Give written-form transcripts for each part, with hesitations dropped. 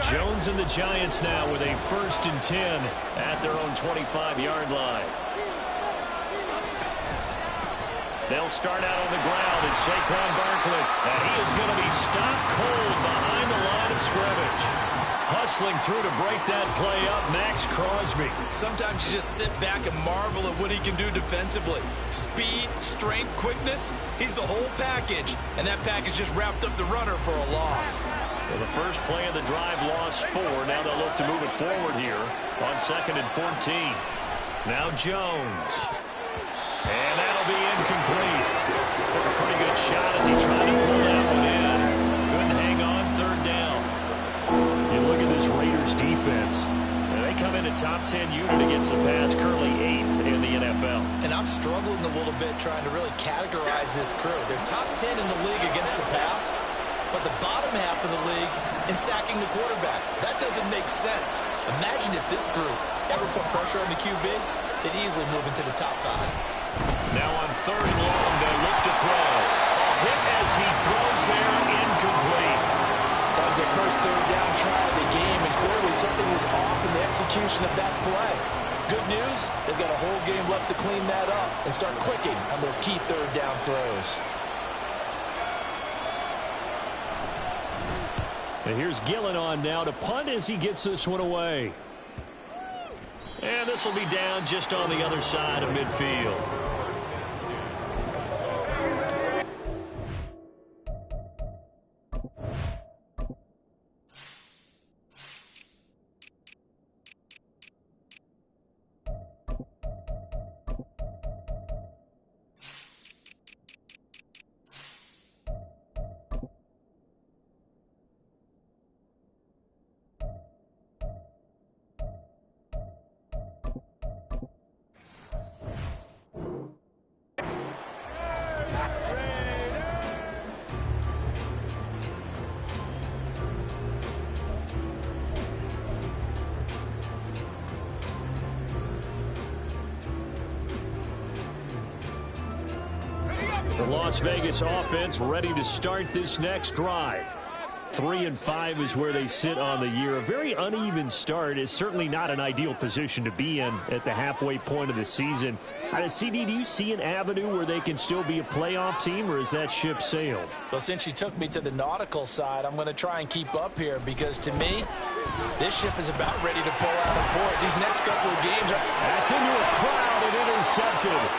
Jones and the Giants now with a 1st and 10 at their own 25-yard line. They'll start out on the ground. It's Saquon Barkley. And he is going to be stopped cold behind the line of scrimmage. Hustling through to break that play up, Max Crosby. Sometimes you just sit back and marvel at what he can do defensively. Speed, strength, quickness. He's the whole package. And that package just wrapped up the runner for a loss. Well, the first play of the drive lost 4. Now they'll look to move it forward here on 2nd and 14. Now Jones. And that'll be incomplete. Took a pretty good shot as he tried to pull that one in. Couldn't hang on 3rd down. You look at this Raiders defense. And they come in a top 10 unit against the pass, currently 8th in the NFL. And I'm struggling a little bit trying to really categorize this crew. They're top 10 in the league against the pass, but the bottom half of the league in sacking the quarterback. That doesn't make sense. Imagine if this group ever put pressure on the QB, they'd easily move into the top 5. Now on 3rd and long, they look to throw. A hit as he throws there, incomplete. That was their first 3rd down try of the game, and clearly something was off in the execution of that play. Good news, they've got a whole game left to clean that up and start clicking on those key 3rd down throws. And here's Gillen on now to punt as he gets this one away. And this will be down just on the other side of midfield. The Las Vegas offense ready to start this next drive. 3-5 is where they sit on the year. A very uneven start is certainly not an ideal position to be in at the halfway point of the season. CD, do you see an avenue where they can still be a playoff team, or is that ship sailed? Well, since you took me to the nautical side, I'm going to try and keep up here because, to me, this ship is about ready to pull out of port. These next couple of games are... That's into a crowd and intercepted.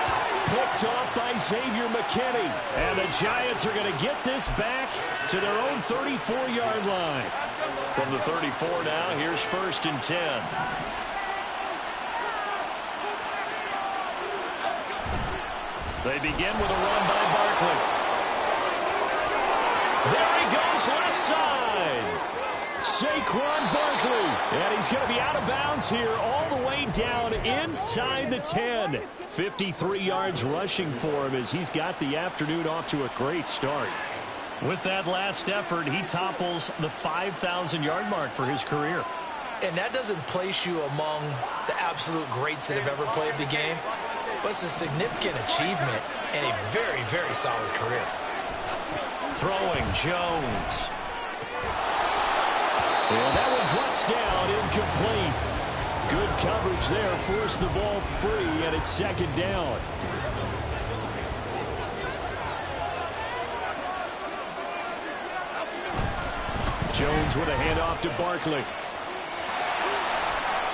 Picked off by Xavier McKinney. And the Giants are going to get this back to their own 34-yard line. From the 34 now, here's 1st and 10. They begin with a run by Barkley. There he goes, left side. Saquon Barkley. And he's going to be out of bounds here all the way down inside the 10. 53 yards rushing for him as he's got the afternoon off to a great start. With that last effort, he topples the 5,000-yard mark for his career. And that doesn't place you among the absolute greats that have ever played the game, but it's a significant achievement and a very, very solid career. Throwing Jones. And that one drops down, incomplete. Good coverage there, forced the ball free, and it's 2nd down. Jones with a handoff to Barkley.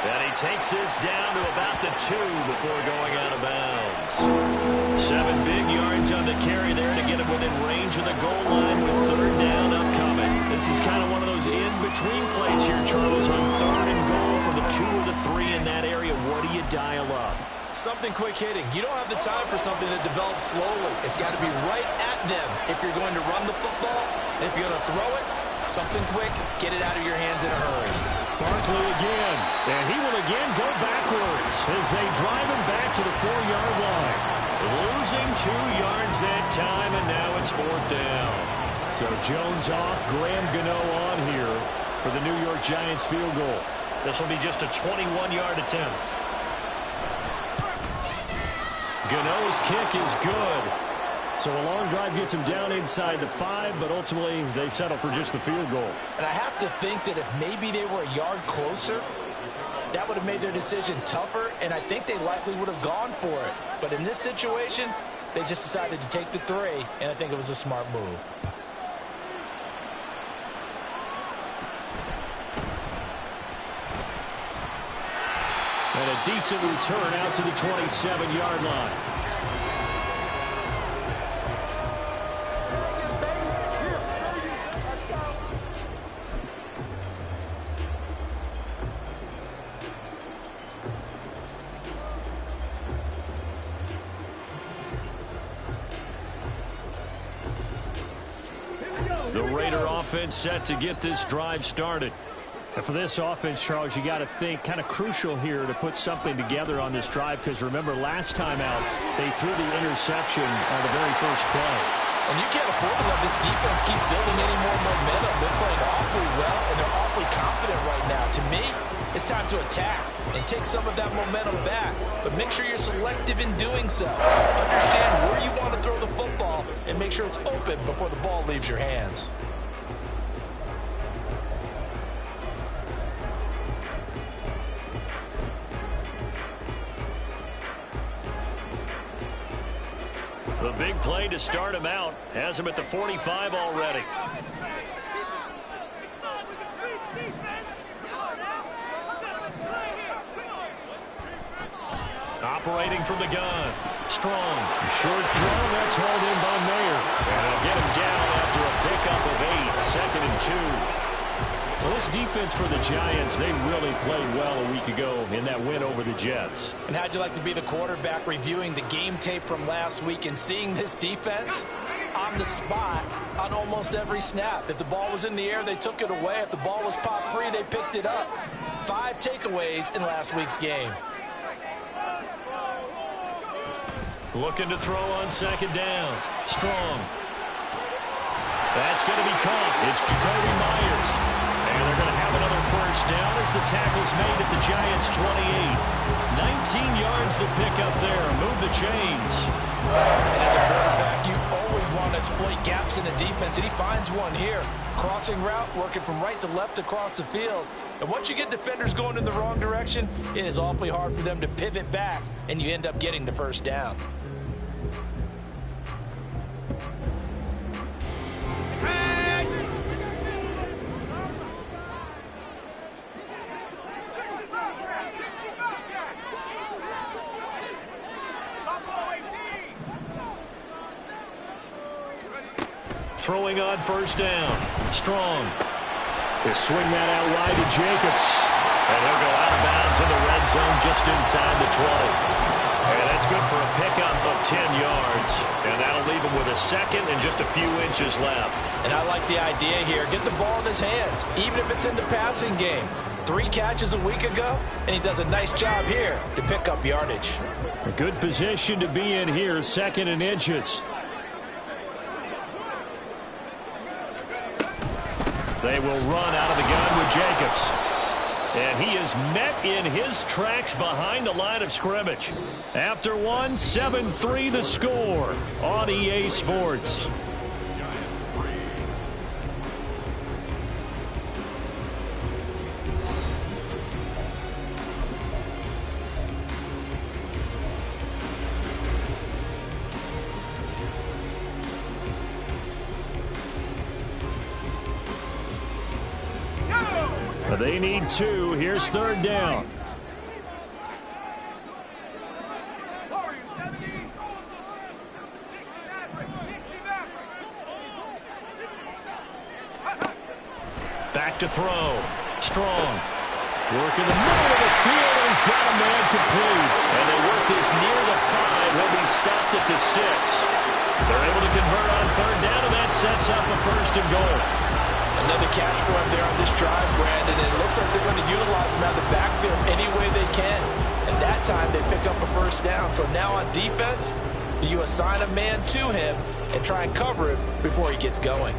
And he takes this down to about the 2 before going out of bounds. 7 big yards on the carry there to get him within range of the goal line with 3rd down upcoming. This is kind of one of those in-between plays here, Charles, on 3rd and goal from the 2 or the 3 in that area. What do you dial up? Something quick hitting. You don't have the time for something that develops slowly. It's got to be right at them if you're going to run the football. And if you're going to throw it, something quick, get it out of your hands in a hurry. Barkley again, and he will again go backwards as they drive him back to the 4-yard line. Losing 2 yards that time, and now it's 4th down. So Jones off, Graham Gano on here for the New York Giants field goal. This will be just a 21-yard attempt. Gano's kick is good. So a long drive gets them down inside the 5, but ultimately they settle for just the field goal. And I have to think that if maybe they were a yard closer, that would have made their decision tougher, and I think they likely would have gone for it. But in this situation, they just decided to take the 3, and I think it was a smart move. And a decent return out to the 27-yard line. The Raider offense set to get this drive started. And for this offense, Charles, you got to think kind of crucial here to put something together on this drive, because remember last time out they threw the interception on the very first play. And you can't afford to let this defense keep building any more momentum. They're playing awfully well, and they're awfully confident right now. To me, it's time to attack and take some of that momentum back. But make sure you're selective in doing so. Understand where you want to throw the football and make sure it's open before the ball leaves your hands. The big play to start him out has him at the 45 already. Operating from the gun. Strong. Short throw. That's hauled in by Mayer. And they'll get him down after a pickup of 8. 2nd and 2. Well, this defense for the Giants, they really played well a week ago in that win over the Jets. And how'd you like to be the quarterback reviewing the game tape from last week and seeing this defense on the spot on almost every snap? If the ball was in the air, they took it away. If the ball was popped free, they picked it up. 5 takeaways in last week's game. Looking to throw on 2nd down. Strong. That's going to be caught. It's Jacoby Myers. And they're going to have another 1st down as the tackle's made at the Giants' 28. 19 yards to pick up there. Move the chains. And as a quarterback, you always want to exploit gaps in the defense, and he finds one here. Crossing route, working from right to left across the field. And once you get defenders going in the wrong direction, it is awfully hard for them to pivot back, and you end up getting the 1st down. Throwing on 1st down. Strong. They swing that out wide to Jacobs. And he'll go out of bounds in the red zone just inside the 20. And that's good for a pickup of 10 yards. And that'll leave him with a 2nd and just a few inches left. And I like the idea here. Get the ball in his hands, even if it's in the passing game. 3 catches a week ago, and he does a nice job here to pick up yardage. A good position to be in here, 2nd and inches. They will run out of the gun with Jacobs. And he is met in his tracks behind the line of scrimmage. After 1, 7-3 the score on EA Sports. They need 2. Here's 3rd down. Back to throw. Strong. Work in the middle of the field, and he's got a man complete. And they work this near the 5. He'll be stopped at the 6. They're able to convert on 3rd down, and that sets up a 1st and goal. Another catch for him there on this drive, Brandon, and it looks like they're going to utilize him out of the backfield any way they can. And that time they pick up a 1st down. So now on defense, do you assign a man to him and try and cover him before he gets going?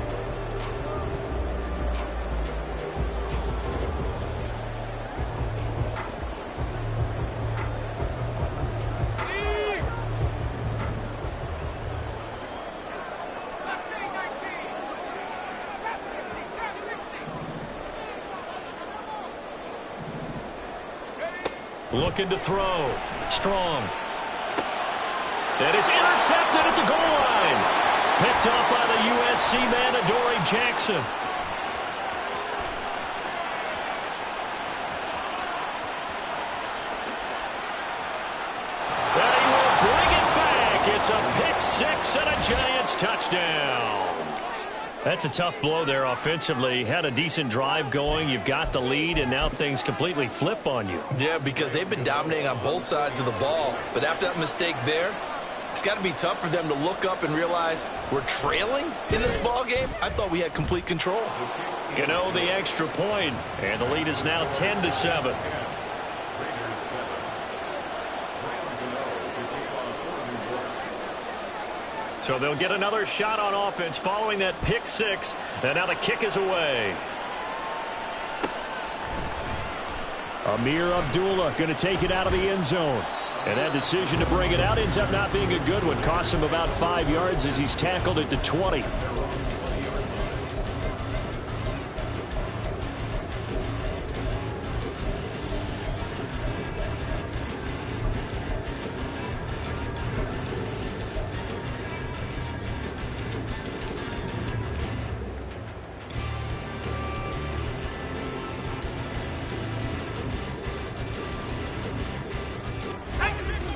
Looking to throw. Strong. And it's intercepted at the goal line. Picked off by the USC man, Adoree Jackson. And he will bring it back. It's a pick six and a Giants touchdown. That's a tough blow there offensively. Had a decent drive going. You've got the lead, and now things completely flip on you. Yeah, because they've been dominating on both sides of the ball. But after that mistake there, it's got to be tough for them to look up and realize we're trailing in this ball game. I thought we had complete control. Gano the extra point, and the lead is now 10-7. So they'll get another shot on offense following that pick six, and now the kick is away. Amir Abdullah going to take it out of the end zone. And that decision to bring it out ends up not being a good one. Costs him about 5 yards as he's tackled at the 20.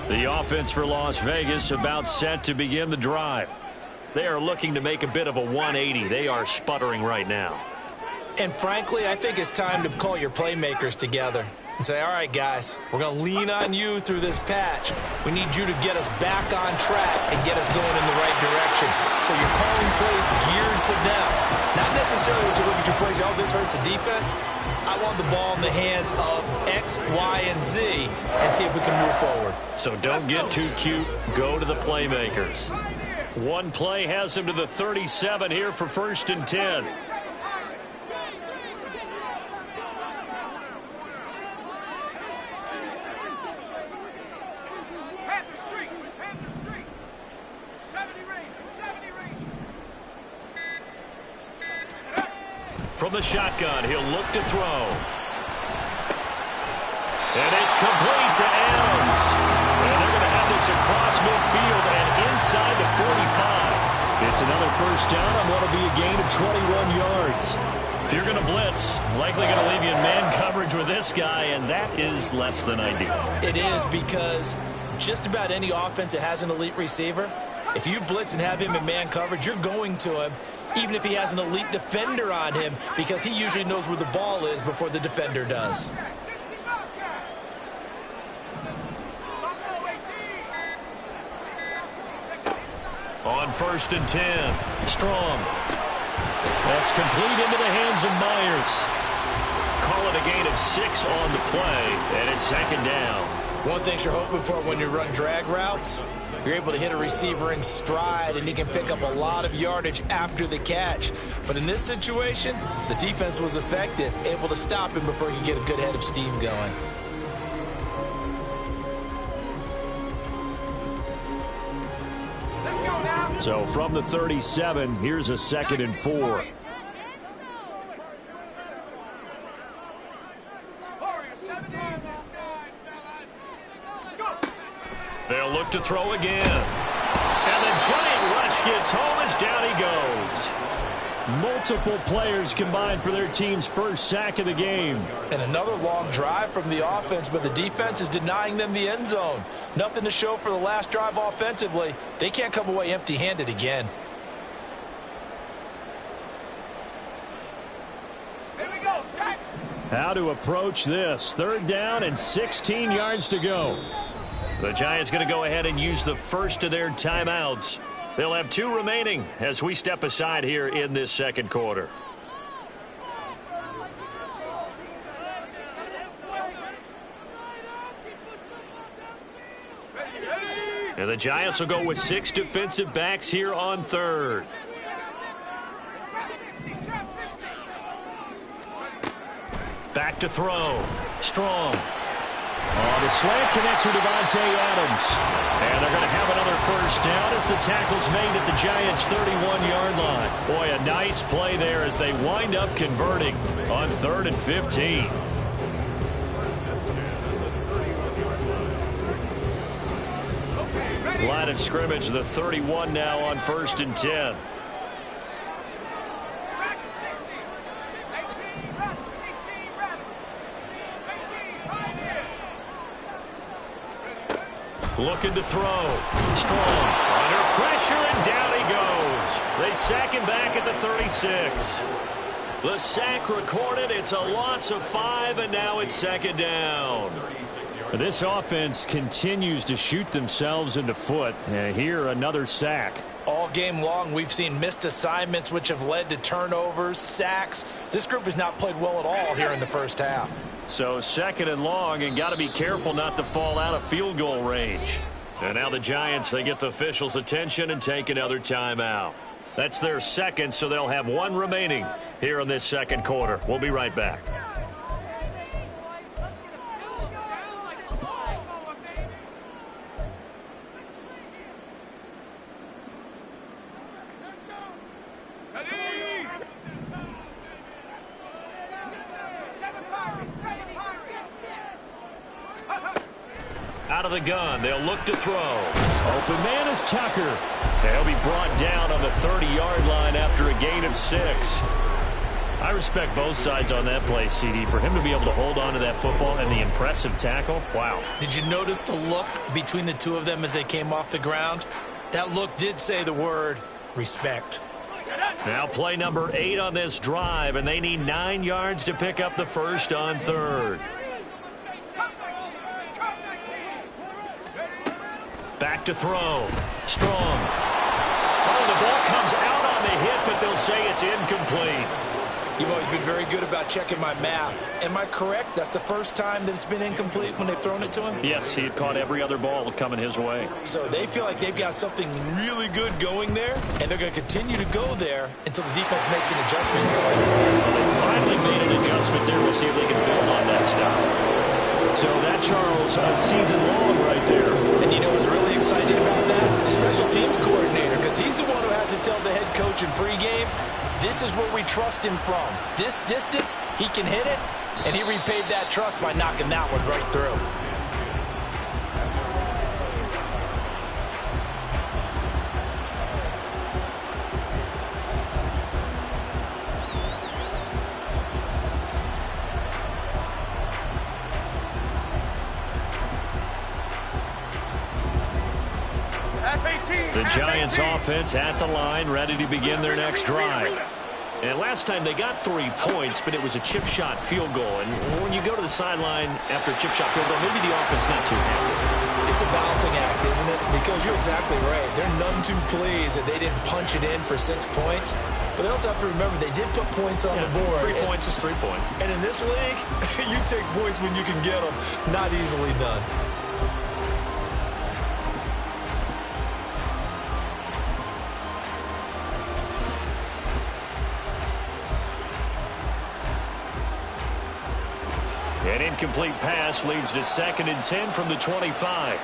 The offense for Las Vegas about set to begin the drive. They are looking to make a bit of a 180. They are sputtering right now. And frankly, I think it's time to call your playmakers together and say, all right, guys, we're going to lean on you through this patch. We need you to get us back on track and get us going in the right direction. So you're calling plays geared to them. Not necessarily to look at your plays, oh, this hurts the defense. I want the ball in the hands of X, Y, and Z and see if we can move forward. So don't get too cute. Go to the playmakers. One play has him to the 37 here for 1st and 10. From the shotgun, he'll look to throw. And it's complete to Adams. And they're going to have this across midfield and inside the 45. It's another first down on what will be a gain of 21 yards. If you're going to blitz, likely going to leave you in man coverage with this guy, and that is less than ideal. It is, because just about any offense that has an elite receiver, if you blitz and have him in man coverage, you're going to him, even if he has an elite defender on him, because he usually knows where the ball is before the defender does. On 1st and 10, Strong. That's complete into the hands of Myers. Call it a gain of 6 on the play, and it's 2nd down. One thing you're hoping for when you run drag routes, you're able to hit a receiver in stride, and he can pick up a lot of yardage after the catch. But in this situation, the defense was effective, able to stop him before he could get a good head of steam going. So from the 37, here's a 2nd and 4. They'll look to throw again. And the giant rush gets home as down he goes. Multiple players combined for their team's first sack of the game. And another long drive from the offense, but the defense is denying them the end zone. Nothing to show for the last drive offensively. They can't come away empty-handed again. How to approach this. 3rd down and 16 yards to go. The Giants going to go ahead and use the first of their timeouts. They'll have 2 remaining as we step aside here in this 2nd quarter. And the Giants will go with 6 defensive backs here on 3rd. Back to throw. Strong. Oh, the slant connects with Davante Adams. And they're going to have another first down as the tackle's made at the Giants' 31-yard line. Boy, a nice play there as they wind up converting on 3rd and 15. Line of scrimmage, the 31 now on 1st and 10. Looking to throw. Strong. Under pressure, and down he goes. They sack him back at the 36. The sack recorded. It's a loss of 5, and now it's 2nd down. This offense continues to shoot themselves in the foot. Here, another sack. All game long, we've seen missed assignments, which have led to turnovers, sacks. This group has not played well at all here in the first half. So 2nd and long, and got to be careful not to fall out of field goal range. And now the Giants, they get the officials' attention and take another timeout. That's their 2nd, so they'll have 1 remaining here in this 2nd quarter. We'll be right back. Out of the gun, they'll look to throw. Open man is Tucker. They'll be brought down on the 30-yard line after a gain of 6. I respect both sides on that play, CD. For him to be able to hold on to that football and the impressive tackle, wow. Did you notice the look between the two of them as they came off the ground? That look did say the word respect. Now play number 8 on this drive, and they need 9 yards to pick up the first on 3rd. Back to throw. Strong. Oh, the ball comes out on the hit, but they'll say it's incomplete. You've always been very good about checking my math. Am I correct? That's the first time that it's been incomplete when they've thrown it to him? Yes, he had caught every other ball coming his way. So they feel like they've got something really good going there, and they're going to continue to go there until the defense makes an adjustment and takes it away. Well, they finally made an adjustment there. We'll see if they can build on that stop. So that, Charles, a season long right there. And you know what's really exciting about that? The special teams coordinator, because he's the one who has to tell the head coach in pregame, this is where we trust him from. This distance, he can hit it, and he repaid that trust by knocking that one right through. The Giants offense at the line, ready to begin their next drive. And last time they got 3 points, but it was a chip shot field goal. And when you go to the sideline after a chip shot field goal, maybe the offense not too happy. It's a balancing act, isn't it? Because you're exactly right. They're none too pleased that they didn't punch it in for 6 points. But they also have to remember they did put points on the board. 3 points is 3 points. And in this league, you take points when you can get them. Not easily done. An incomplete pass leads to 2nd and 10 from the 25.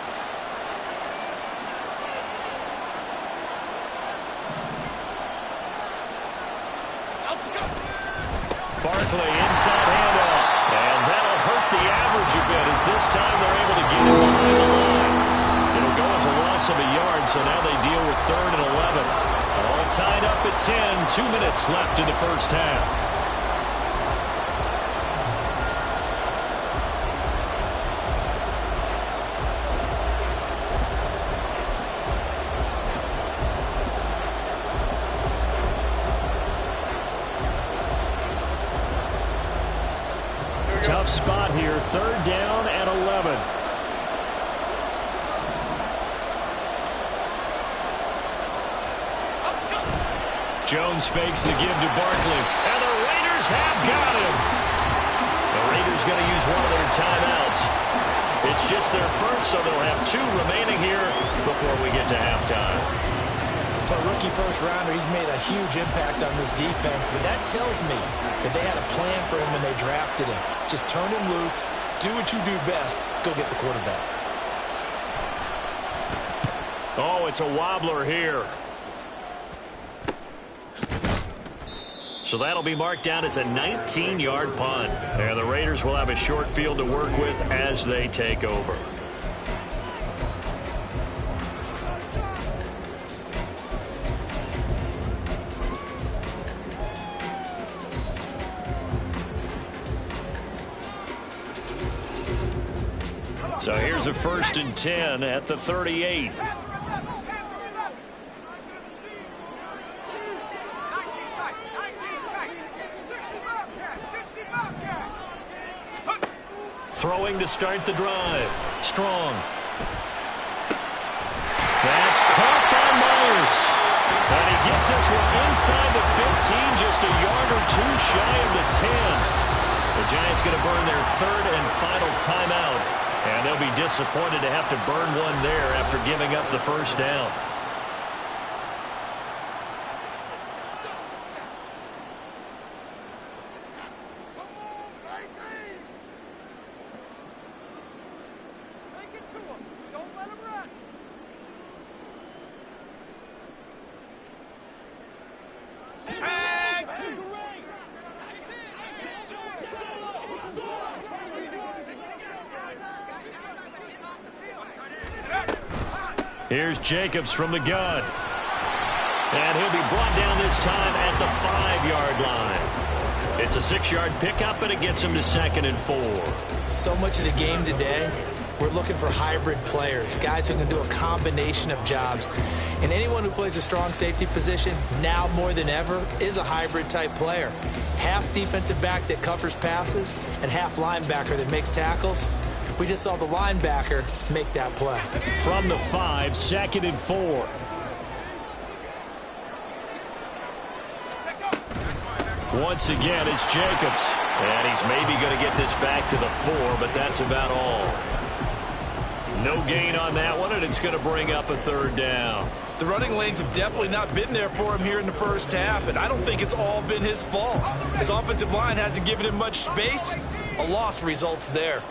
Barkley inside handoff. And that'll hurt the average a bit as this time they're able to get him behind the line. It'll go as a loss of a yard, so now they deal with 3rd and 11. All tied up at 10. 2 minutes left in the first half. Tough spot here. 3rd down and 11. Jones fakes the give to Barkley. And the Raiders have got him. The Raiders going to use one of their timeouts. It's just their first, so they'll have 2 remaining here before we get to halftime. For a rookie first-rounder, he's made a huge impact on this defense, but that tells me that they had a plan for him when they drafted him. Just turn him loose, do what you do best, go get the quarterback. Oh, it's a wobbler here. So that'll be marked down as a 19-yard punt. And the Raiders will have a short field to work with as they take over. So here's a 1st and 10 at the 38. Throwing to start the drive. Strong. That's caught by Myers. And he gets this one inside the 15, just a yard or two shy of the 10. The Giants going to burn their 3rd and final timeout. And they'll be disappointed to have to burn one there after giving up the 1st down. Here's Jacobs from the gun. And he'll be brought down this time at the 5-yard line. It's a 6-yard pickup, and it gets him to 2nd and 4. So much of the game today, we're looking for hybrid players, guys who can do a combination of jobs. And anyone who plays a strong safety position, now more than ever, is a hybrid-type player. Half defensive back that covers passes and half linebacker that makes tackles. We just saw the linebacker make that play. From the 5, 2nd and 4. Once again, it's Jacobs. And he's maybe going to get this back to the 4, but that's about all. No gain on that one, and it's going to bring up a 3rd down. The running lanes have definitely not been there for him here in the 1st half, and I don't think it's all been his fault. His offensive line hasn't given him much space. A loss results there.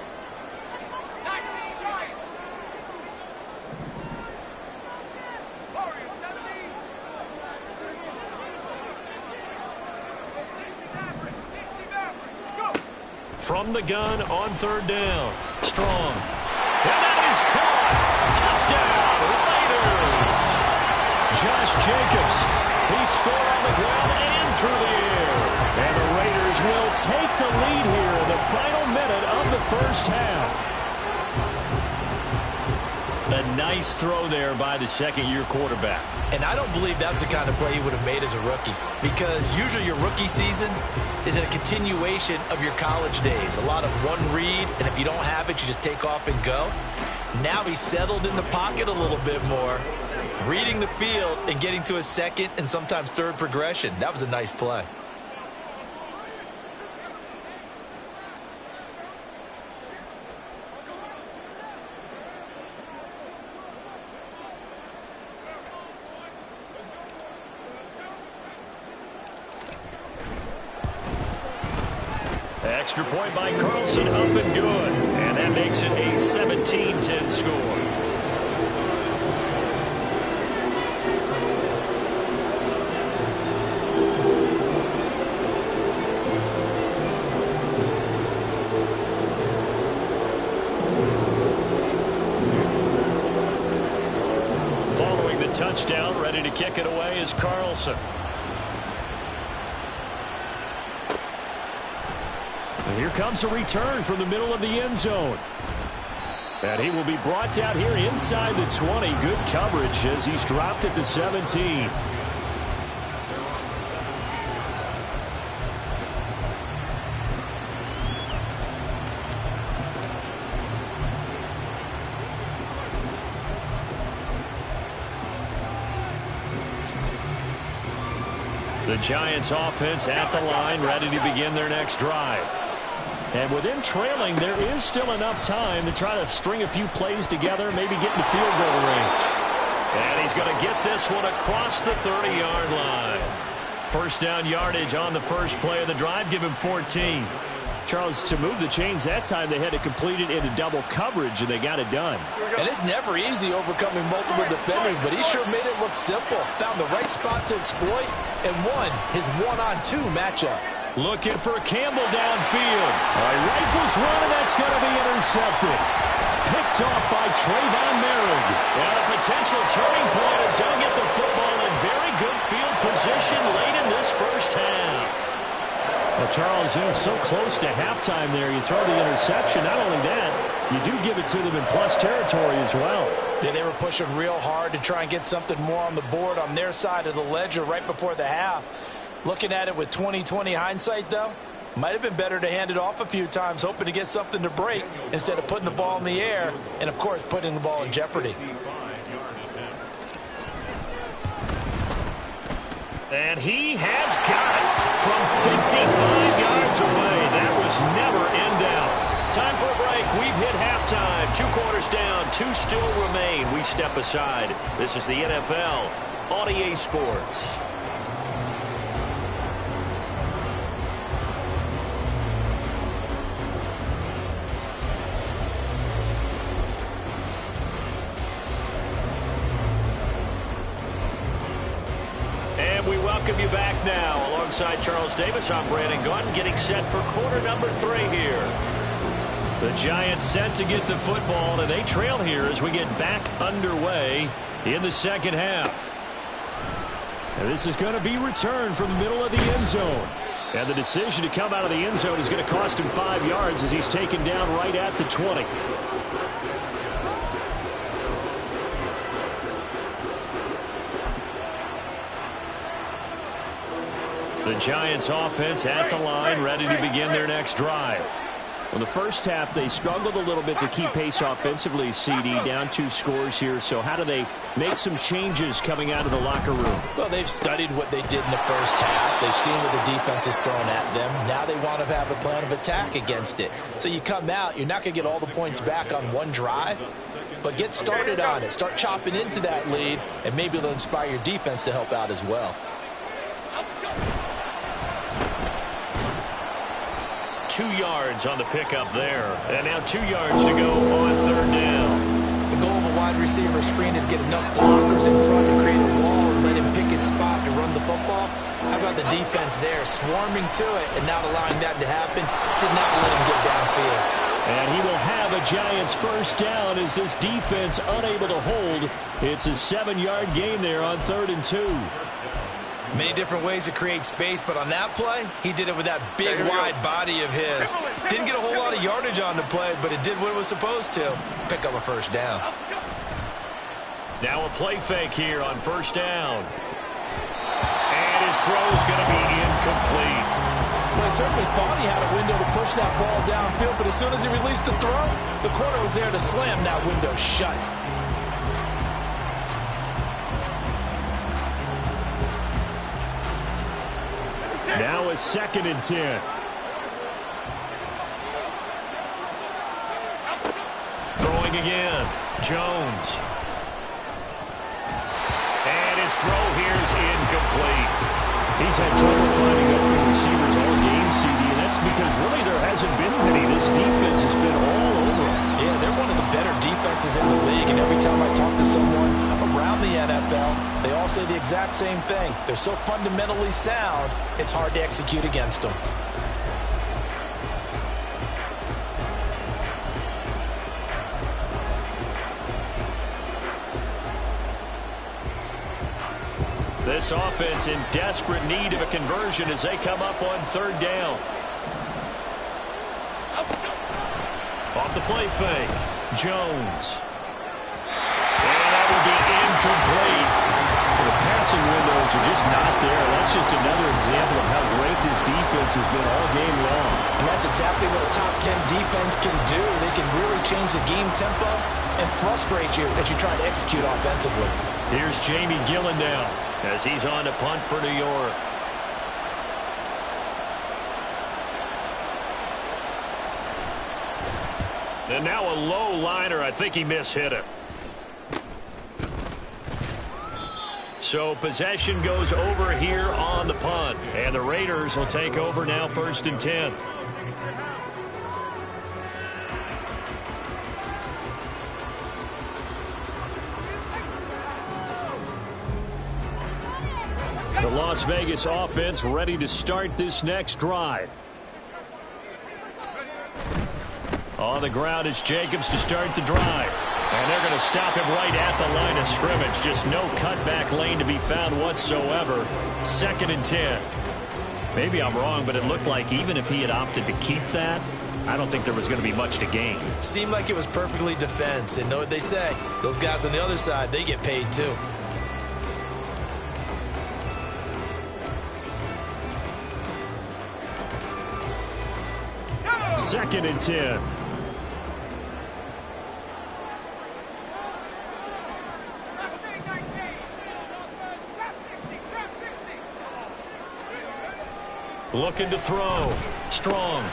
From the gun on 3rd down. Strong. And that is caught. Touchdown, Raiders. Josh Jacobs. He scored on the ground and through the air. And the Raiders will take the lead here in the final minute of the 1st half. A nice throw there by the 2nd-year quarterback. And I don't believe that was the kind of play he would have made as a rookie, because usually your rookie season is a continuation of your college days. A lot of one read, and if you don't have it, you just take off and go. Now he's settled in the pocket a little bit more, reading the field and getting to his 2nd and sometimes 3rd progression. That was a nice play. Extra point by Carlson, up and good. And that makes it a 17-10 score. Following the touchdown, ready to kick it away is Carlson. And here comes a return from the middle of the end zone. And he will be brought down here inside the 20. Good coverage as he's dropped at the 17. The Giants offense at the line, ready to begin their next drive. And with him trailing, there is still enough time to try to string a few plays together, maybe get into field goal range. And he's going to get this one across the 30-yard line. 1st down yardage on the first play of the drive. Give him 14. Charles, to move the chains that time, they had to complete it into double coverage, and they got it done. And it's never easy overcoming multiple defenders, but he sure made it look simple. Found the right spot to exploit and won his one-on-2 matchup. Looking for Campbell downfield. Rifles one, and that's going to be intercepted. Picked off by Trayvon Merrick. And a potential turning point as they'll get the football in very good field position late in this 1st half. Well, Charles, so close to halftime there. You throw the interception. Not only that, you do give it to them in plus territory as well. Yeah, they were pushing real hard to try and get something more on the board on their side of the ledger right before the half. Looking at it with 20/20 hindsight, though, might have been better to hand it off a few times, hoping to get something to break instead of putting the ball in the air and, of course, putting the ball in jeopardy. And he has got it from 55 yards away. That was never in doubt. Time for a break. We've hit halftime. 2 quarters down. 2 still remain. We step aside. This is the NFL on EA Sports. We welcome you back now. Alongside Charles Davis, I'm Brandon Gaudin, getting set for quarter number 3 here. The Giants set to get the football, and they trail here as we get back underway in the second half. And this is going to be returned from the middle of the end zone. And the decision to come out of the end zone is going to cost him 5 yards as he's taken down right at the 20. The Giants offense at the line, ready to begin their next drive. Well, the first half, they struggled a little bit to keep pace offensively, CD, down 2 scores here. So how do they make some changes coming out of the locker room? Well, they've studied what they did in the first half. They've seen what the defense is throwing at them. Now they want to have a plan of attack against it. So you come out, you're not going to get all the points back on one drive, but get started on it. Start chopping into that lead, and maybe it'll inspire your defense to help out as well. 2 yards on the pickup there. And now 2 yards to go on third down. The goal of a wide receiver screen is get enough blockers in front to create a wall and let him pick his spot to run the football. How about the defense there, swarming to it and not allowing that to happen? Did not let him get downfield. And he will have a Giants first down as this defense unable to hold. It's a 7-yard gain there on 3rd and 2. Many different ways to create space, but on that play, he did it with that big, wide body of his. Didn't get a whole lot of yardage on the play, but it did what it was supposed to. Pick up a first down. Now a play fake here on first down. And his throw's going to be incomplete. Well, he certainly thought he had a window to push that ball downfield, but as soon as he released the throw, the corner was there to slam that window shut. Now a 2nd and 10. Throwing again. Jones. And his throw here is incomplete. He's had trouble finding open receivers all game, CD, and that's because really there hasn't been many. This defense has been all over him. Yeah, they're one of the better defenses in the league, and every time I talk to someone around the NFL, they all say the exact same thing. They're so fundamentally sound, it's hard to execute against them. This offense in desperate need of a conversion as they come up on 3rd down. Off the play fake, Jones. And that will be incomplete. The passing windows are just not there. That's just another example of how great this defense has been all game long. And that's exactly what a top 10 defense can do. They can really change the game tempo and frustrate you as you try to execute offensively. Here's Jamie Gillen now as he's on to punt for New York. And now a low liner. I think he mishit it. So possession goes over here on the punt. And the Raiders will take over now 1st and 10. The Las Vegas offense ready to start this next drive. On the ground, it's Jacobs to start the drive. And they're going to stop him right at the line of scrimmage. Just no cutback lane to be found whatsoever. 2nd and 10. Maybe I'm wrong, but it looked like even if he had opted to keep that, I don't think there was going to be much to gain. Seemed like it was perfectly defense. And know what they say, those guys on the other side, they get paid too. Second and 10. Looking to throw. Strong.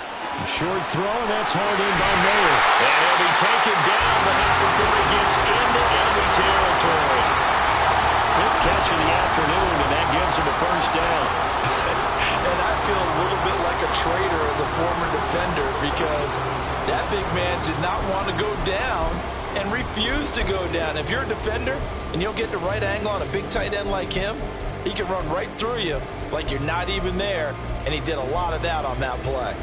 Short throw, and that's hauled in by Mayer. And he'll be taken down, but not before he gets into enemy territory. Fifth catch of the afternoon, and that gives him a first down. And I feel a little bit like a traitor as a former defender because that big man did not want to go down and refused to go down. If you're a defender and you'll get the right angle on a big tight end like him, he can run right through you like you're not even there, and he did a lot of that on that play.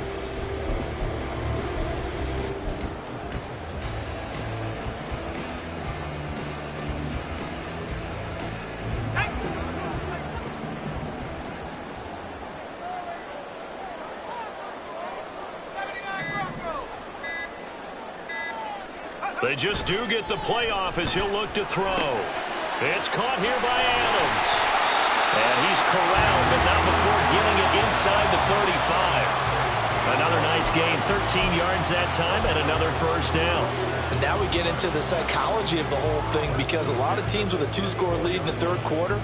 They just do get the playoff as he'll look to throw. It's caught here by Adams. And he's corralled, but not before getting it inside the 35. Another nice gain, 13 yards that time, and another first down. And now we get into the psychology of the whole thing because a lot of teams with a two-score lead in the third quarter,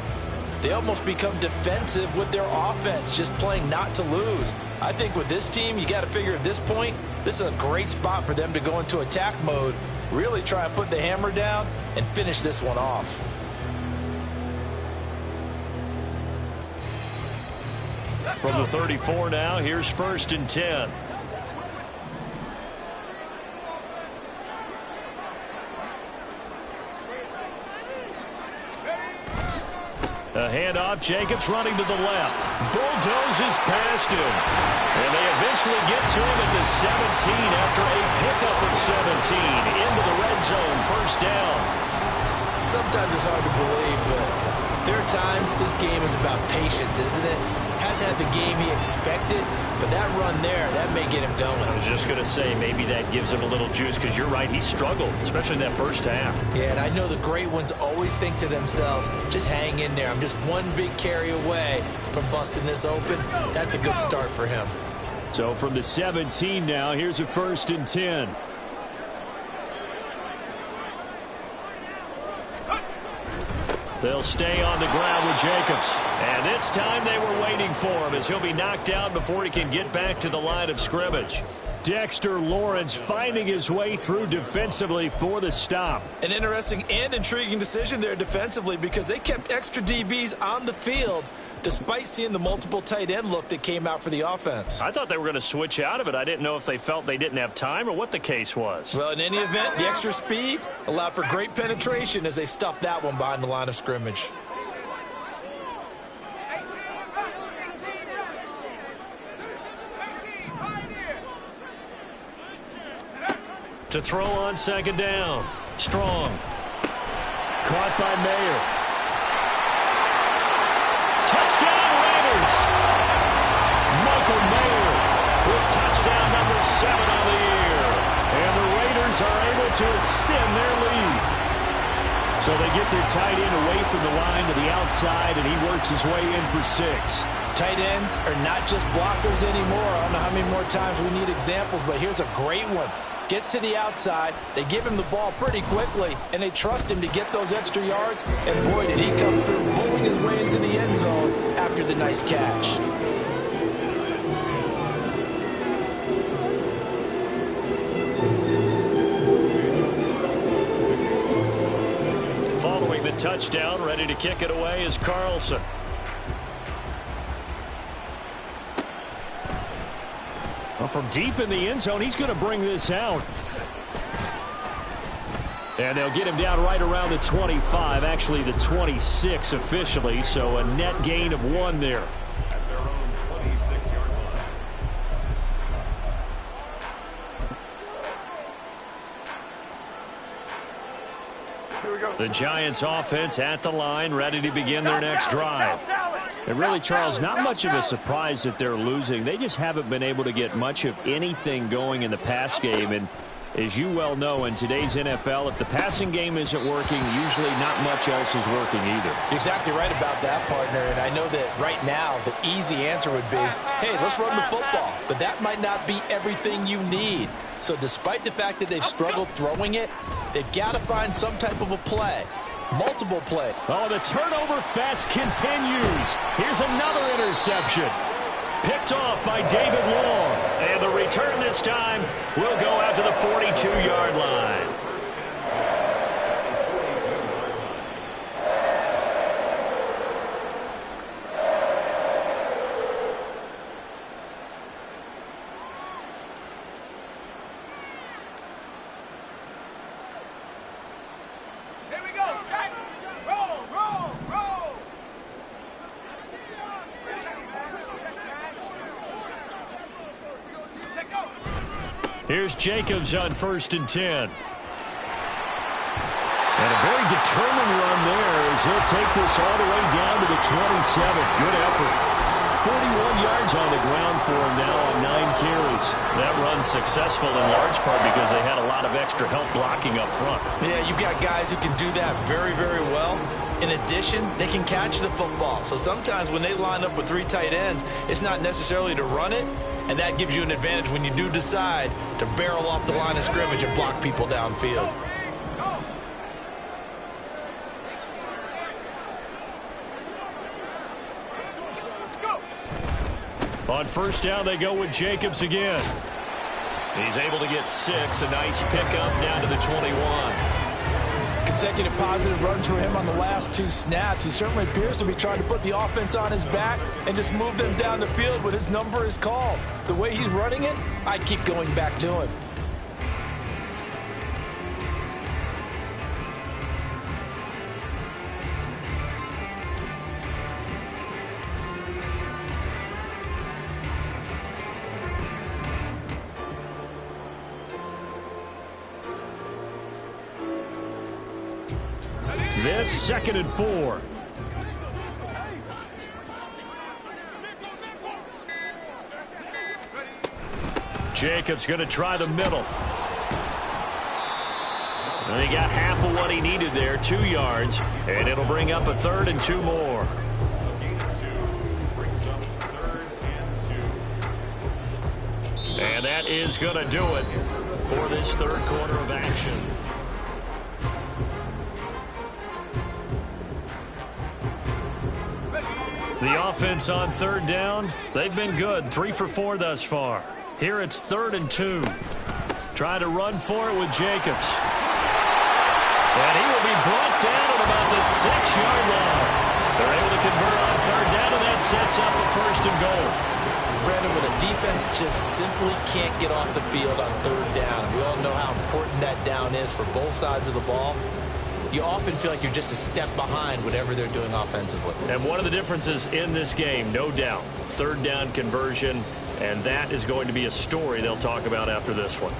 they almost become defensive with their offense, just playing not to lose. I think with this team, you got to figure at this point, this is a great spot for them to go into attack mode, really try and put the hammer down and finish this one off. From the 34 now, here's first and 10. A handoff, Jacobs running to the left. Bulldozes past him. And they eventually get to him at the 17 after a pickup of 17. Into the red zone, first down. Sometimes it's hard to believe, but there are times this game is about patience, isn't it? Hasn't had the game he expected, but that run there, that may get him going. I was just going to say, maybe that gives him a little juice, because you're right, he struggled, especially in that first half. Yeah, and I know the great ones always think to themselves, just hang in there. I'm just one big carry away from busting this open. That's a good start for him. So from the 17 now, here's a first and 10. They'll stay on the ground with Jacobs. And this time they were waiting for him as he'll be knocked out before he can get back to the line of scrimmage. Dexter Lawrence finding his way through defensively for the stop. An interesting and intriguing decision there defensively because they kept extra DBs on the field despite seeing the multiple tight end look that came out for the offense. I thought they were going to switch out of it. I didn't know if they felt they didn't have time or what the case was. Well, in any event, the extra speed allowed for great penetration as they stuffed that one behind the line of scrimmage. To throw on second down. Strong. Caught by Mayer. Touchdown Raiders. Michael Mayer with touchdown number 7 on the year. And the Raiders are able to extend their lead. So they get their tight end away from the line to the outside, and he works his way in for 6. Tight ends are not just blockers anymore. I don't know how many more times we need examples, but here's a great one. Gets to the outside, they give him the ball pretty quickly, and they trust him to get those extra yards, and boy, did he come through, pulling his way into the end zone after the nice catch. Following the touchdown, ready to kick it away is Carlson. Well, from deep in the end zone, he's going to bring this out. And they'll get him down right around the 25, actually the 26 officially, so a net gain of 1 there. At their own 26-yard line. The Giants offense at the line, ready to begin their next drive. And really, Charles, not much of a surprise that they're losing. They just haven't been able to get much of anything going in the pass game. And as you well know, in today's NFL, if the passing game isn't working, usually not much else is working either. You're exactly right about that, partner. And I know that right now the easy answer would be, hey, let's run the football. But that might not be everything you need. So despite the fact that they've struggled throwing it, they've got to find some type of a play. Multiple plays. Oh, the turnover fest continues. Here's another interception. Picked off by David Long. And the return this time will go out to the 42-yard line. Here's Jacobs on 1st and 10. And a very determined run there as he'll take this all the way down to the 27. Good effort. 41 yards on the ground for him now on 9 carries. That run's successful in large part because they had a lot of extra help blocking up front. Yeah, you've got guys who can do that very, very well. In addition, they can catch the football. So sometimes when they line up with 3 tight ends, it's not necessarily to run it, and that gives you an advantage when you do decide to barrel off the line of scrimmage and block people downfield. On 1st down, they go with Jacobs again. He's able to get 6. A nice pickup down to the 21. Consecutive positive runs for him on the last 2 snaps. He certainly appears to be trying to put the offense on his back and just move them down the field when his number is called. The way he's running it, I keep going back to him. This 2nd and 4. Jacobs going to try the middle. And he got half of what he needed there, 2 yards. And it'll bring up a 3rd and 2 more. And that is going to do it for this 3rd quarter of action. The offense on 3rd down, they've been good. 3 for 4 thus far. Here it's 3rd and 2. Trying to run for it with Jacobs. And he will be brought down at about the 6-yard line. They're able to convert on 3rd down, and that sets up a 1st and goal. Brandon, when a defense just simply can't get off the field on 3rd down, we all know how important that down is for both sides of the ball. You often feel like you're just a step behind whatever they're doing offensively. And one of the differences in this game, no doubt, 3rd down conversion, and that is going to be a story they'll talk about after this one.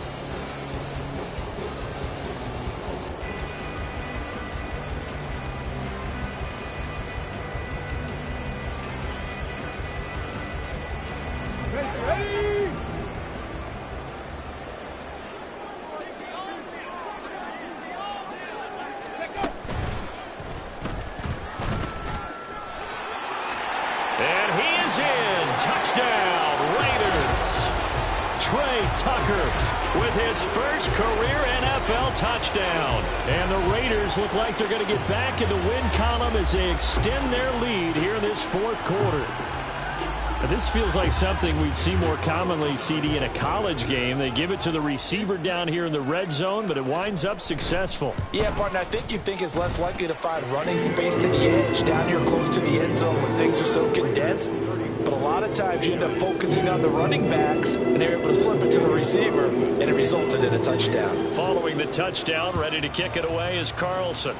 With his first career NFL touchdown. And the Raiders look like they're going to get back in the win column as they extend their lead here in this 4th quarter. Now, this feels like something we'd see more commonly, CD, in a college game. They give it to the receiver down here in the red zone, but it winds up successful. Yeah, partner, I think you think it's less likely to find running space to the edge down here close to the end zone when things are so condensed. But a lot of times you end up focusing on the running backs, and they're able to slip it to the receiver, and it resulted in a touchdown. Following the touchdown, ready to kick it away is Carlson.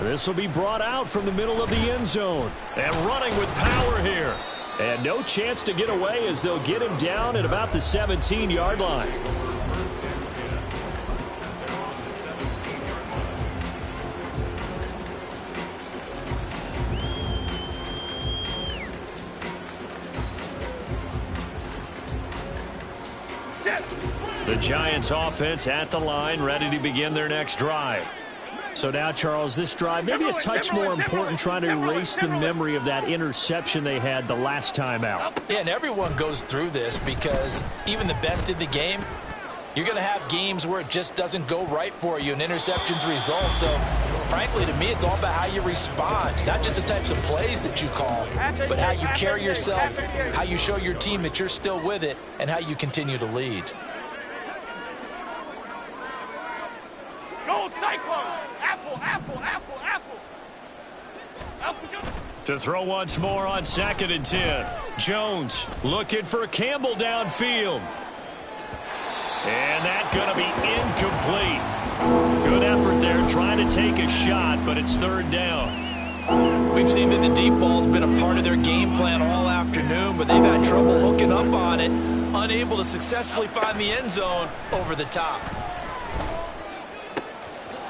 This will be brought out from the middle of the end zone. And running with power here. And no chance to get away as they'll get him down at about the 17-yard line. The Giants offense at the line, ready to begin their next drive. So now, Charles, this drive maybe a touch more important, trying to erase the memory of that interception they had the last time out. Yeah, and everyone goes through this because even the best in the game, you're going to have games where it just doesn't go right for you and interceptions result. So, frankly, to me, it's all about how you respond, not just the types of plays that you call, but how you carry yourself, how you show your team that you're still with it, and how you continue to lead. Go Cyclone! Apple, apple, apple, apple! Apple, go! To throw once more on 2nd and 10. Jones looking for Campbell downfield. And that's going to be incomplete. Good effort there trying to take a shot, but it's 3rd down. We've seen that the deep ball's been a part of their game plan all afternoon, but they've had trouble hooking up on it, unable to successfully find the end zone over the top.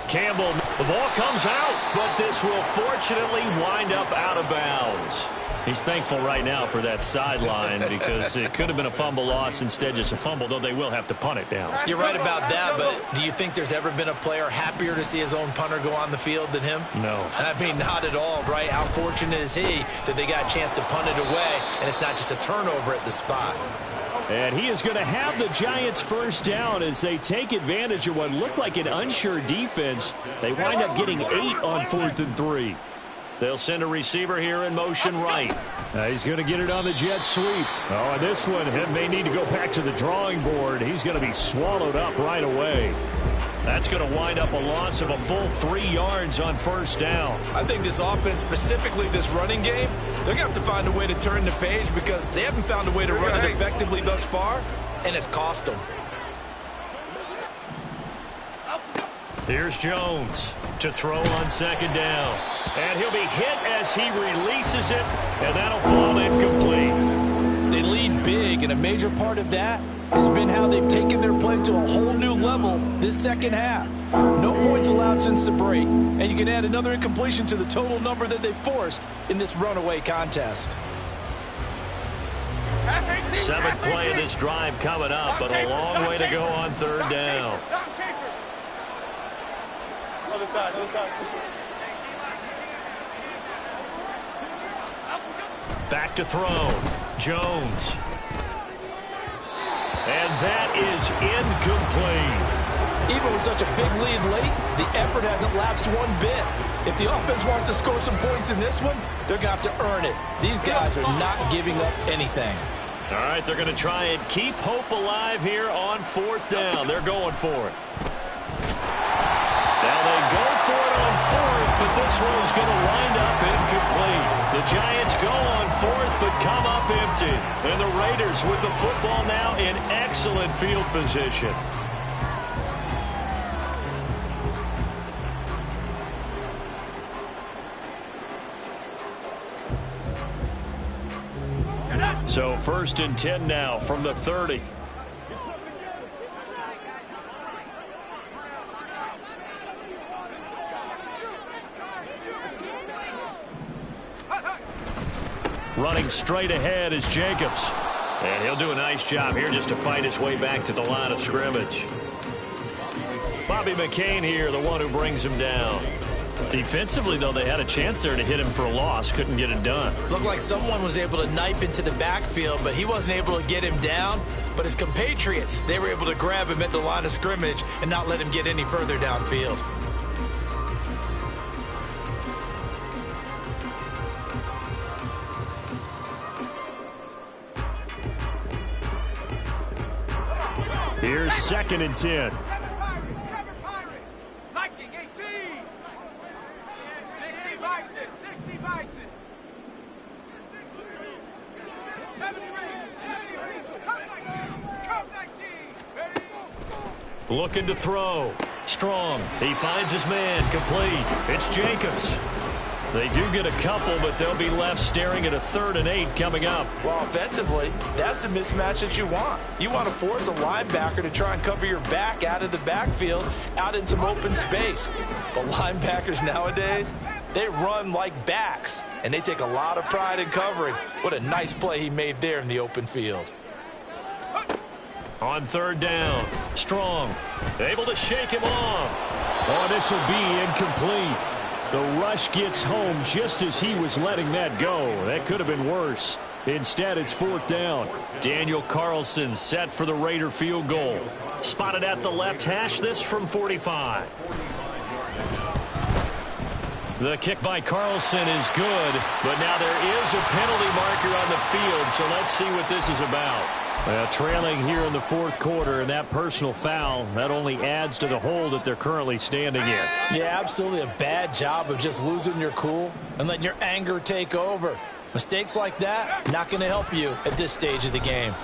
Campbell, the ball comes out, but this will fortunately wind up out of bounds. He's thankful right now for that sideline because it could have been a fumble loss, instead just a fumble, though they will have to punt it down. You're right about that, but do you think there's ever been a player happier to see his own punter go on the field than him? No. I mean, not at all, right? How fortunate is he that they got a chance to punt it away, and it's not just a turnover at the spot. And he is going to have the Giants first down as they take advantage of what looked like an unsure defense. They wind up getting 8 on 4th and 3. They'll send a receiver here in motion right. He's going to get it on the jet sweep. Oh, and this one may need to go back to the drawing board. He's going to be swallowed up right away. That's going to wind up a loss of a full 3 yards on 1st down. I think this offense, specifically this running game, they're going to have to find a way to turn the page because they haven't found a way to run it effectively thus far, and it's cost them. Here's Jones to throw on 2nd down. And he'll be hit as he releases it, and that'll fall incomplete. They lead big, and a major part of that has been how they've taken their play to a whole new level this second half. No points allowed since the break, and you can add another incompletion to the total number that they forced in this runaway contest. 7th play of this drive coming up, but a long way to go on 3rd down. Other side, other side. Back to throw. Jones. And that is incomplete. Even with such a big lead late, the effort hasn't lapsed one bit. If the offense wants to score some points in this one, they're going to have to earn it. These guys are not giving up anything. All right, they're going to try and keep hope alive here on 4th down. They're going for it. Now they go for it on 4th, but this one is going to wind up incomplete. The Giants go on 4th, but come up empty. And the Raiders with the football now in excellent field position. So 1st and 10 now from the 30. Running straight ahead is Jacobs. And he'll do a nice job here just to fight his way back to the line of scrimmage. Bobby McCain here, the one who brings him down. Defensively, though, they had a chance there to hit him for a loss. Couldn't get it done. Looked like someone was able to knife into the backfield, but he wasn't able to get him down. But his compatriots, they were able to grab him at the line of scrimmage and not let him get any further downfield. Here's 2nd and 10. Viking 18. 60 Bison, 60 Bison. 70 Rangers, 70 Rangers. Come 19. Looking to throw. Strong. He finds his man. Complete. It's Jacobs. They do get a couple, but they'll be left staring at a 3rd and 8 coming up. Well, offensively, that's the mismatch that you want. You want to force a linebacker to try and cover your back out of the backfield, out in some open space. But linebackers nowadays, they run like backs, and they take a lot of pride in covering. What a nice play he made there in the open field. On third down, Strong able to shake him off. Oh, this will be incomplete. The rush gets home just as he was letting that go. That could have been worse. Instead, it's fourth down. Daniel Carlson set for the Raider field goal. Spotted at the left hash, this from 45. The kick by Carlson is good, but now there is a penalty marker on the field, so let's see what this is about. Trailing here in the fourth quarter, and that personal foul, that only adds to the hole that they're currently standing in. Yeah, absolutely a bad job of just losing your cool and letting your anger take over. Mistakes like that, not going to help you at this stage of the game.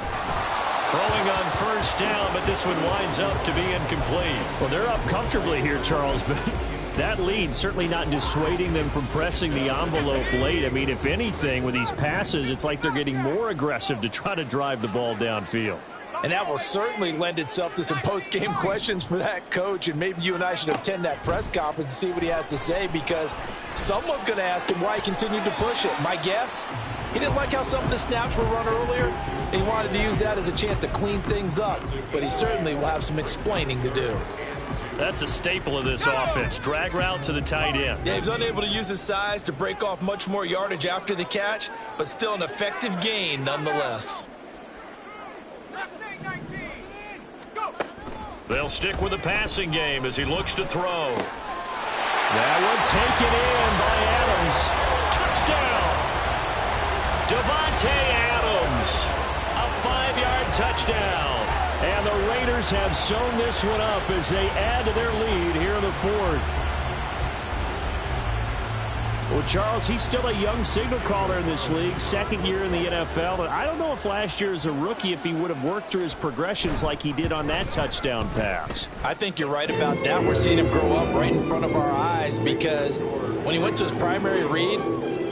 Throwing on first down, but this one winds up to be incomplete. Well, they're up comfortably here, Charles, but that lead certainly not dissuading them from pressing the envelope late. I mean, if anything, with these passes, it's like they're getting more aggressive to try to drive the ball downfield. And that will certainly lend itself to some post-game questions for that coach, and maybe you and I should attend that press conference and see what he has to say, because someone's going to ask him why he continued to push it. My guess, he didn't like how some of the snaps were run earlier, and he wanted to use that as a chance to clean things up, but he certainly will have some explaining to do. That's a staple of this offense. Drag route to the tight end. Yeah, he was unable to use his size to break off much more yardage after the catch, but still an effective gain nonetheless. They'll stick with the passing game as he looks to throw. That one taken in by Adams. Touchdown! Davante Adams. A 5-yard touchdown. And the Raiders have sewn this one up as they add to their lead here in the fourth. Well, Charles, he's still a young signal caller in this league, second year in the NFL. But I don't know if last year as a rookie, if he would have worked through his progressions like he did on that touchdown pass. I think you're right about that. We're seeing him grow up right in front of our eyes, because when he went to his primary read,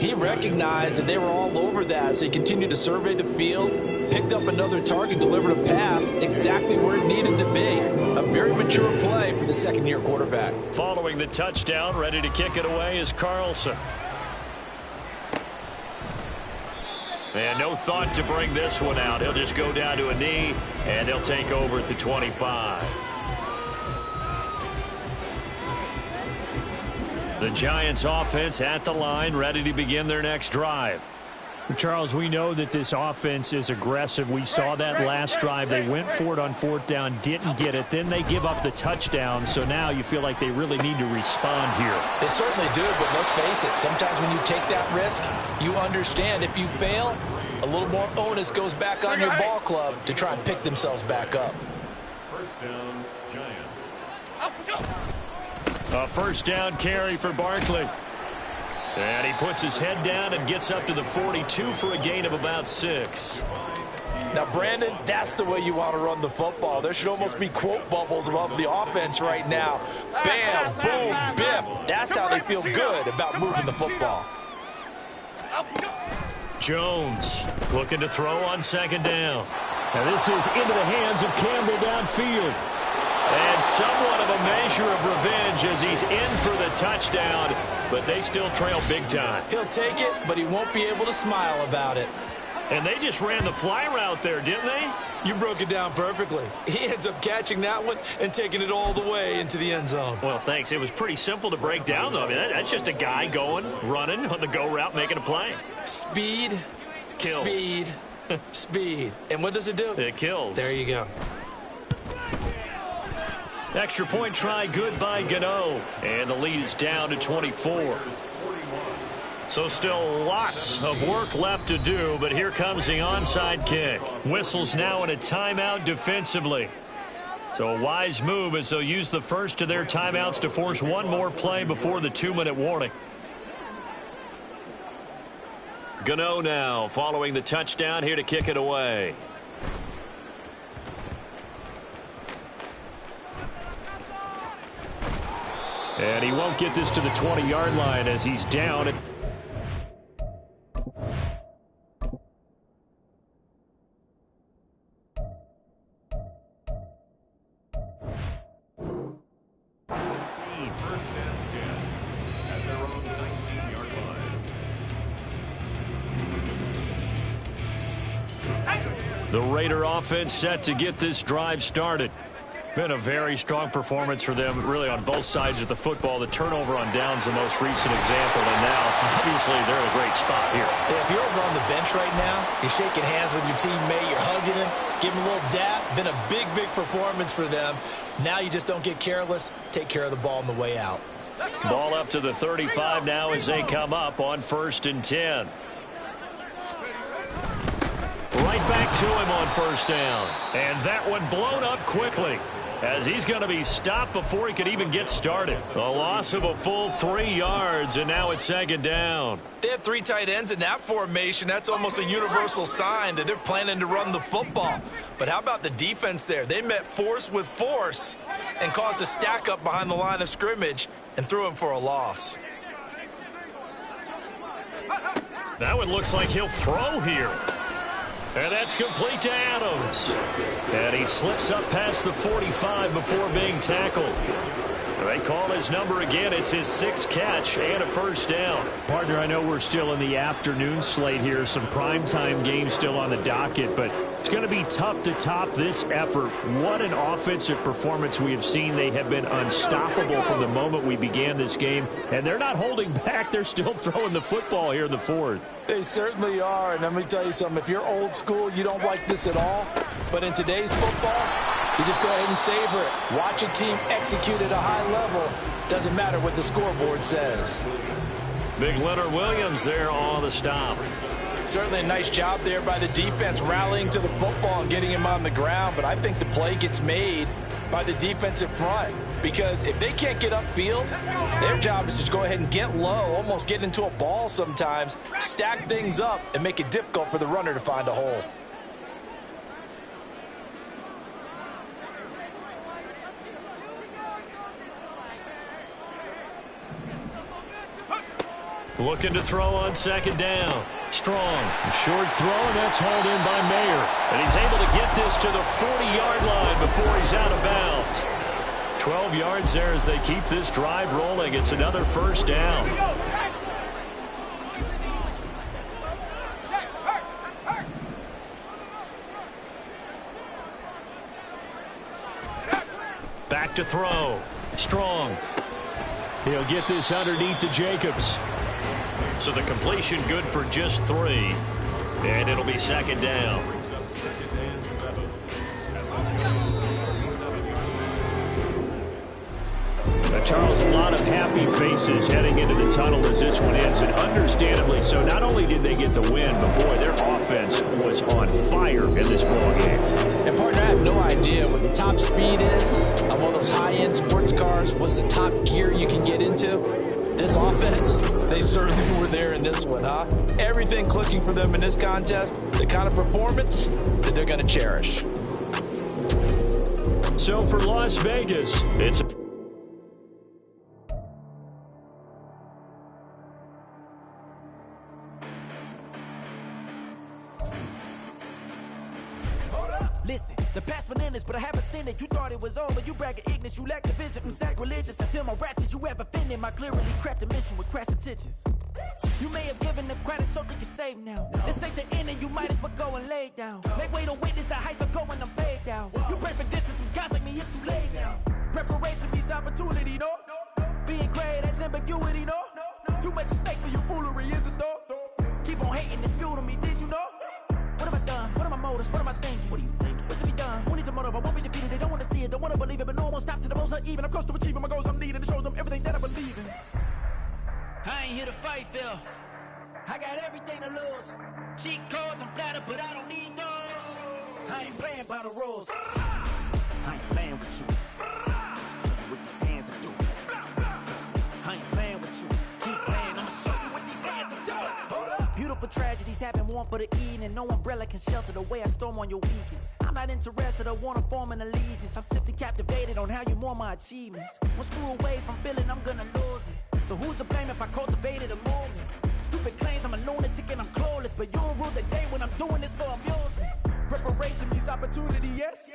he recognized that they were all over that. So he continued to survey the field, picked up another target, delivered a pass exactly where it needed to be. A very mature play for the second-year quarterback. Following the touchdown, ready to kick it away is Carlson. And no thought to bring this one out. He'll just go down to a knee, and they'll take over at the 25. The Giants offense at the line, ready to begin their next drive. Charles, we know that this offense is aggressive. We saw that last drive. They went for it on fourth down, didn't get it. Then they give up the touchdown. So now you feel like they really need to respond here. They certainly do, but let's face it. Sometimes when you take that risk, you understand if you fail, a little more onus goes back on your ball club to try and pick themselves back up. First down, Giants. A first down carry for Barkley. And he puts his head down and gets up to the 42 for a gain of about 6. Now, Brandon, that's the way you want to run the football. There should almost be quote bubbles above the offense right now. Bam, boom, biff. That's how they feel good about moving the football. Jones looking to throw on second down. Now this is into the hands of Campbell downfield. And somewhat of a measure of revenge as he's in for the touchdown, but they still trail big time. He'll take it, but he won't be able to smile about it. And they just ran the fly route there, didn't they? You broke it down perfectly. He ends up catching that one and taking it all the way into the end zone. Well, thanks. It was pretty simple to break down, though. I mean, that's just a guy going, running on the go route, making a play. Speed, Kills. speed, speed. And what does it do? It kills. There you go. Extra point try, good by Gano. And the lead is down to 24. So still lots of work left to do, but here comes the onside kick. Whistles now in a timeout defensively. So a wise move as they'll use the first of their timeouts to force one more play before the 2-minute warning. Gano now following the touchdown here to kick it away. And he won't get this to the 20-yard line as he's down at First down 10 at their own 19-yard line. The Raider offense set to get this drive started. Been a very strong performance for them, really, on both sides of the football. The turnover on downs, the most recent example, and now, obviously, they're in a great spot here. If you're over on the bench right now, you're shaking hands with your teammate, you're hugging him, give him a little dap. Been a big, big performance for them. Now you just don't get careless. Take care of the ball on the way out. Ball up to the 35 now as they come up on 1st and 10. Right back to him on 1st down. And that one blown up quickly, as he's going to be stopped before he could even get started. A loss of a full 3 yards, and now it's 2nd down. They have 3 tight ends in that formation. That's almost a universal sign that they're planning to run the football. But how about the defense there? They met force with force and caused a stack up behind the line of scrimmage and threw him for a loss. That one looks like he'll throw here. And that's complete to Adams. And he slips up past the 45 before being tackled. They call his number again. It's his 6th catch and a 1st down. Partner, I know we're still in the afternoon slate here. Some primetime games still on the docket, but it's going to be tough to top this effort. What an offensive performance we have seen. They have been unstoppable from the moment we began this game, and they're not holding back. They're still throwing the football here in the 4th. They certainly are, and let me tell you something. If you're old school, you don't like this at all. But in today's football, you just go ahead and savor it. Watch a team execute at a high level. Doesn't matter what the scoreboard says. Big Leonard Williams there on the stop. Certainly a nice job there by the defense, rallying to the football and getting him on the ground. But I think the play gets made by the defensive front, because if they can't get upfield, their job is to go ahead and get low, almost get into a ball sometimes, stack things up, and make it difficult for the runner to find a hole. Looking to throw on 2nd down. Strong. Short throw, and that's hauled in by Mayer. And he's able to get this to the 40-yard line before he's out of bounds. 12 yards there as they keep this drive rolling. It's another 1st down. Back to throw. Strong. He'll get this underneath to Jacobs. So the completion good for just 3. And it'll be 2nd down. Charles, a lot of happy faces heading into the tunnel as this one ends, and understandably so. Not only did they get the win, but boy, their offense was on fire in this ball game. And partner, I have no idea what the top speed is of all those high-end sports cars. What's the top gear you can get into? This offense, they certainly were there in this one, huh? Everything clicking for them in this contest, the kind of performance that they're going to cherish. So for Las Vegas, it's Listen, the past bananas, but I haven't seen it. You thought it was over, you bragging ignorance, you lack the vision from sacrilegious. I feel my wrath as you ever offended my clearly crafted mission with crass intentions. You may have given them credit so they can save now. This ain't the end and you might as well go and lay down. Make way to witness the heights are going, I'm paid down. You pray for distance from guys like me, it's too late now. Preparation beats opportunity, no? Being great, that's ambiguity, no? Too much at stake for your foolery, is it though? Keep on hating, it's fuel to me, did you know? What have I done? What are my motives? What am I thinking? What do you think? What's to be done? Who needs a motive? I won't be defeated. They don't want to see it, don't want to believe it, but no one will stop to the most uneven. I'm close to achieving my goals. I'm needing to show them everything that I believe in. I ain't here to fight, Phil. I got everything to lose. Cheat codes, I'm flattered, but I don't need those. I ain't playing by the rules. I ain't playing with you. Show you what these hands are doing. I ain't playing with you. Keep playing, I'ma show you what these hands are doing. Hold up. Beautiful tragedies happen, one for the evening. No umbrella can shelter the way I storm on your weekends. I'm not interested, I wanna form an allegiance. I'm simply captivated on how you mourn my achievements. One screw away from feeling I'm gonna lose it. So who's to blame if I cultivated a movement? Stupid claims I'm a lunatic and I'm clueless, but you'll rule the day when I'm doing this for amusement. Preparation means opportunity, yes.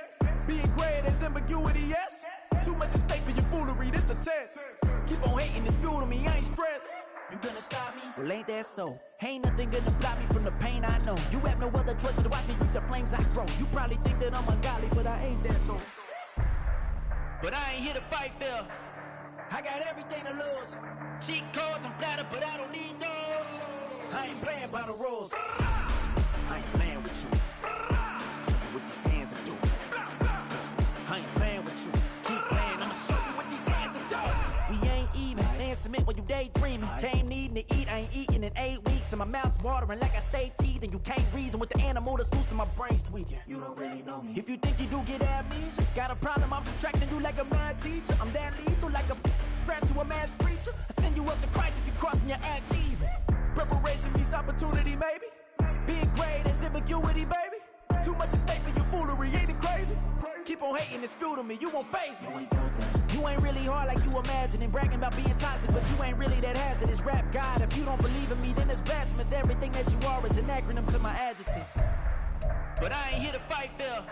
Being great is ambiguity, yes. Too much at stake for your foolery, this a test. Keep on hating, it's fuel to me, I ain't stressed. You You gonna stop me? Well, ain't that so? Ain't nothing gonna block me from the pain I know. You have no other choice but to watch me reap the flames I grow. You probably think that I'm ungodly, but I ain't that though. But I ain't here to fight fair. I got everything to lose. Cheat codes and flatter, but I don't need those. I ain't playing by the rules. I ain't playing with you. Show you what these hands are doing. I ain't playing with you. Keep playing, I'ma show you what these hands are doing. We ain't even. Laying cement while you daydreaming. Came needing to eat, I ain't eating in 8 weeks. And my mouth's watering like I stay teeth. And you can't reason with the animal that's loose and my brain's tweaking. You don't really know me. If you think you do get amnesia, got a problem, I'm subtracting you like a mad teacher. I'm that lethal like a threat to a mass preacher. I send you up to Christ if you crossing your act evil. Preparation meets opportunity, maybe. Big grade is ambiguity, baby. Too much at stake for your foolery, ain't it crazy? Keep on hating, it's fuel to me, you won't faze me. You ain't really hard like you imagining. Bragging about being toxic, but you ain't really that hazardous. Rap God, if you don't believe in me, then it's blasphemous. Everything that you are is an acronym to my adjectives. But I ain't here to fight fair.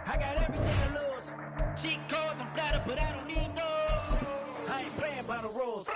I got everything to lose. Cheat codes and flatter, but I don't need those. I ain't playing by the rules.